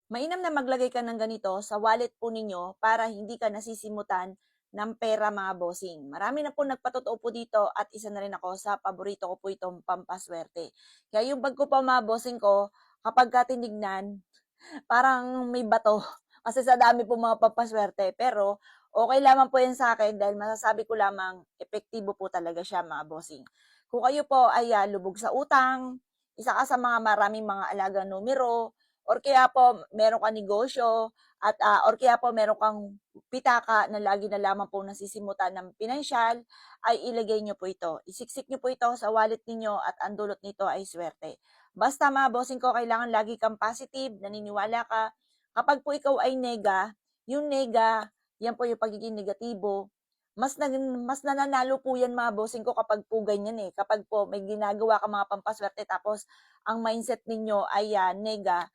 Mainam na maglagay ka ng ganito sa wallet po ninyo para hindi ka nasisimutan ng pera mga bossing. Marami na po nagpatotoo po dito at isa na rin ako sa paborito ko po itong pampaswerte. Kaya yung bag ko pa mga bossing ko, kapag ka tinignan, parang may bato. Kasi sa dami po mga pampaswerte. Pero okay lamang po yan sa akin dahil masasabi ko lamang epektibo po talaga siya mga bossing. Kung kayo po ay lubog sa utang, isa ka sa mga maraming mga alagang numero, or kaya po meron kang negosyo at or kaya po meron kang pitaka na lagi na lamang po nasisimutan ng pinansyal, ay ilagay nyo po ito. Isiksik nyo po ito sa wallet ninyo at ang dulot nito ay swerte. Basta mga bossing ko, kailangan lagi kang positive, naniniwala ka. Kapag po ikaw ay nega, yung nega, yan po yung pagiging negatibo, mas nananalo po yan mga bossing ko kapag po ganyan eh. Kapag po may ginagawa ka mga pampaswerte tapos ang mindset ninyo ay nega,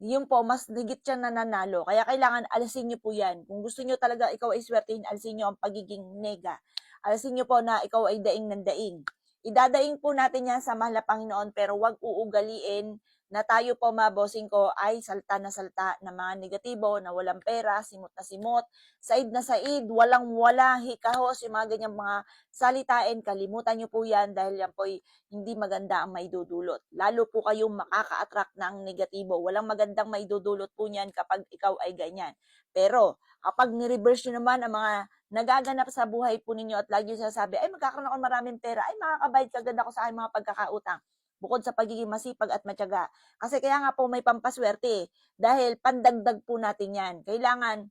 yun po, mas higit siyang nananalo. Kaya kailangan alisin niyo po yan. Kung gusto niyo talaga ikaw ay swertehin, alisin niyo ang pagiging nega. Alisin niyo po na ikaw ay daing ng daing. Idadaing po natin yan sa mahal na Panginoon pero wag uugaliin na tayo po mga bossing ko ay salta na salta na mga negatibo, na walang pera, simot na simot, said na said, walang wala, hikahos, yung mga ganyang mga salitain, kalimutan niyo po yan dahil yan po ay hindi maganda ang maidudulot. Lalo po kayong makaka-attract ng negatibo. Walang magandang maidudulot po niyan kapag ikaw ay ganyan. Pero kapag ni-reverse nyo naman ang mga nagaganap sa buhay po ninyo at lagi nyo sinasabi, ay magkakaroon ako maraming pera, ay makakabayad kagad ako sa aking mga pagkakautang. Bukod sa pagiging masipag at matyaga. Kasi kaya nga po may pampaswerte dahil pandagdag po natin yan. Kailangan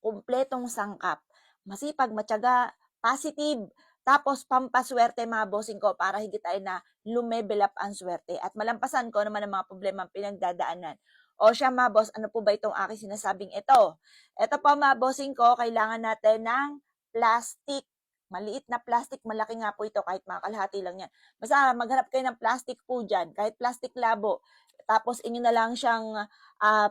kumpletong sangkap. Masipag, matyaga, positive, tapos pampaswerte mga bossing ko para higit tayo na lumevel up ang swerte at malampasan ko naman ang mga problema ang pinagdadaanan. O siya mga boss, ano po ba itong aking sinasabing ito? Ito po mga bossing ko, kailangan natin ng plastic. Maliit na plastic, malaki nga po ito kahit mga kalahati lang yan. Basta maghanap kayo ng plastic po dyan, kahit plastic labo. Tapos inyo na lang siyang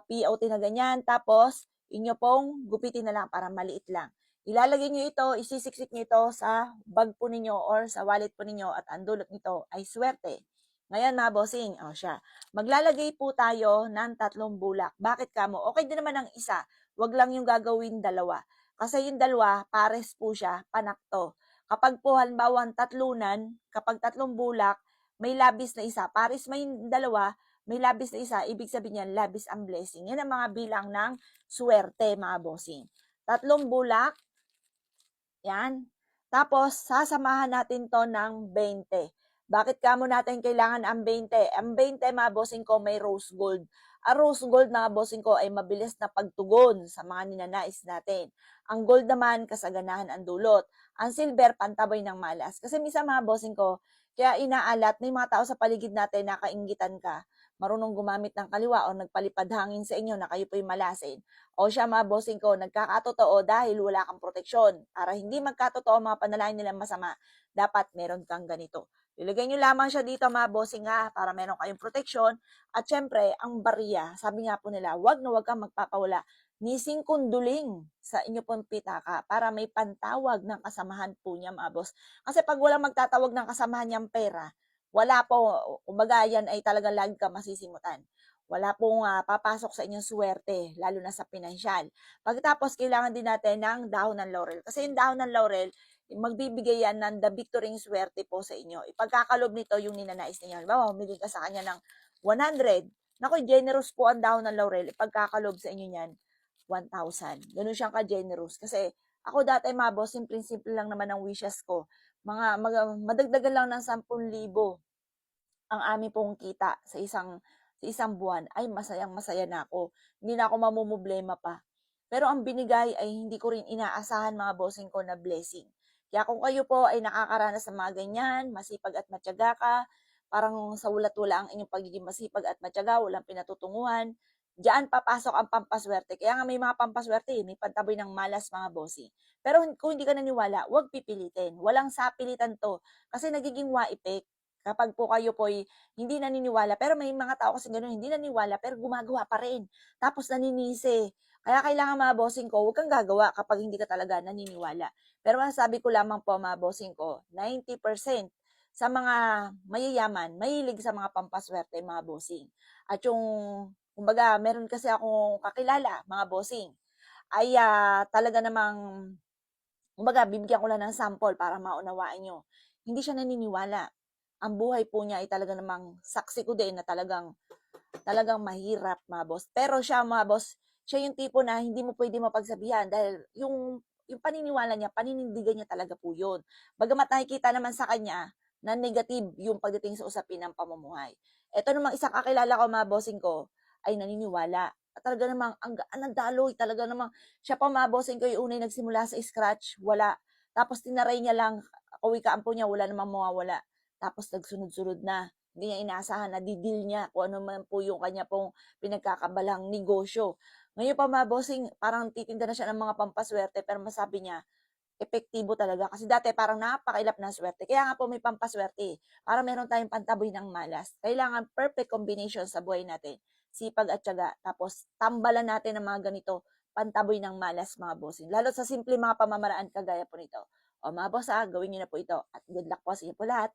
POT na ganyan. Tapos inyo pong gupitin na lang para maliit lang. Ilalagay nyo ito, isisiksik nyo ito sa bag po ninyo or sa wallet po ninyo at ang dulot nito ay swerte. Ngayon mga bossing, o siya, maglalagay po tayo ng 3 bulak. Bakit kamo? Okay din naman ang isa, wag lang yung gagawin dalawa. Kasi yung dalawa, pares po siya, panakto. Kapag po halimbawa tatlunan, kapag 3 bulak, may labis na isa. Pares may dalawa, may labis na isa, ibig sabihin yan, labis ang blessing. Yan ang mga bilang ng swerte mga bossing. 3 bulak, yan. Tapos, sasamahan natin to ng 20. Bakit kamo natin kailangan ang 20? Ang 20, mga bossing ko, may rose gold. Ang rose gold, mga bossing ko, ay mabilis na pagtugon sa mga ninanais natin. Ang gold naman, kasaganahan ang dulot. Ang silver, pantabay ng malas. Kasi misa mga bossing ko, kaya inaalat, may mga tao sa paligid natin na kaingitan ka, marunong gumamit ng kaliwa o nagpalipad hangin sa inyo na kayo po'y malasin. O siya mga bossing ko, nagkakatotoo dahil wala kang proteksyon. Para hindi magkatotoo mga panalangin nilang masama, dapat meron kang ganito. Ilagay nyo lamang siya dito mga bossing para meron kayong proteksyon. At syempre, ang barya, sabi nga po nila, wag na wag kang magpapawala ni singkunduling sa inyo pong pitaka para may pantawag ng kasamahan po niya mga boss. Kasi pag walang magtatawag ng kasamahan niyang pera, wala po, kumbaga yan ay talagang lagi ka masisimutan. Wala pong papasok sa inyong swerte, lalo na sa pinansyal. Pagkatapos, kailangan din natin ng dahon ng laurel. Kasi yung dahon ng laurel, magbibigay yan ng the victory swerte po sa inyo. Ipagkakalob nito yung ninanais ninyo. Halimbawa, humiling ka sa kanya ng 100. Naku, generous po ang dahon ng laurel. Ipagkakalob sa inyo niyan, 1,000. Ganun siyang ka-generous. Kasi ako dati mga boss, simple-simple lang naman ang wishes ko. Madagdagan lang ng 10,000 ang amin pong kita sa isang buwan, ay masayang-masaya na ako. Hindi na ako mamumblema pa. Pero ang binigay ay hindi ko rin inaasahan mga bossing ko na blessing. Kaya kung kayo po ay nakakaranas ng mga ganyan, masipag at matyaga ka, parang sa ulat-wala ang inyong pagiging masipag at matyaga, walang pinatutunguhan, diyan papasok ang pampaswerte. Kaya nga may mga pampaswerte, may pantaboy ng malas mga bossing. Pero kung hindi ka naniwala, huwag pipilitin. Walang sapilitan to. Kasi nagiging wa-effect kapag po kayo po ay hindi naniniwala. Pero may mga tao kasi gano'n, hindi naniniwala pero gumagawa pa rin. Tapos naninisi. Kaya kailangan mga bossing ko, huwag kang gagawa kapag hindi ka talaga naniniwala. Pero masasabi ko lamang po mga bossing ko, 90% sa mga mayayaman, mahilig sa mga pampaswerte mga bossing. At yung Kumbaga meron kasi akong kakilala, mga bossing, ay, talaga namang kumbaga bibigyan ko lang ng sample para maunawaan niyo. Hindi siya naniniwala. Ang buhay po niya ay talaga namang saksi ko din na talagang talagang mahirap, mga boss. Pero siya, mga boss, siya yung tipo na hindi mo pwede mapagsabihan dahil yung paniniwala niya, paninindigan niya talaga po yun. Bagamat nakikita naman sa kanya na negative yung pagdating sa usapin ng pamumuhay. Ito namang isang kakilala ko, mga bossing ko, ay naniniwala. At talaga namang ang gaan ng daloy, talaga namang siya pa, mga bossing ko, yung unay nagsimula sa scratch, wala. Tapos tinaray niya lang, kawikaan po niya, wala namang mawawala. Tapos nagsunod-sunod na. Hindi niya inaasahan na didil niya kung ano man po yung kanya pong pinagkakabalang negosyo. Ngayon pa, mga bossing, parang titinda na siya ng mga pampaswerte pero masabi niya, epektibo talaga. Kasi dati parang napakailap ng swerte. Kaya nga po may pampaswerte. Para meron tayong pantaboy ng malas. Kailangan perfect combination sa buhay natin. Sipag at tiyaga. Tapos tambalan natin ng mga ganito pantaboy ng malas, mga bossing. Lalo sa simple mga pamamaraan kagaya po nito. O mga boss, gawin niyo na po ito. At good luck po sa inyo po lahat.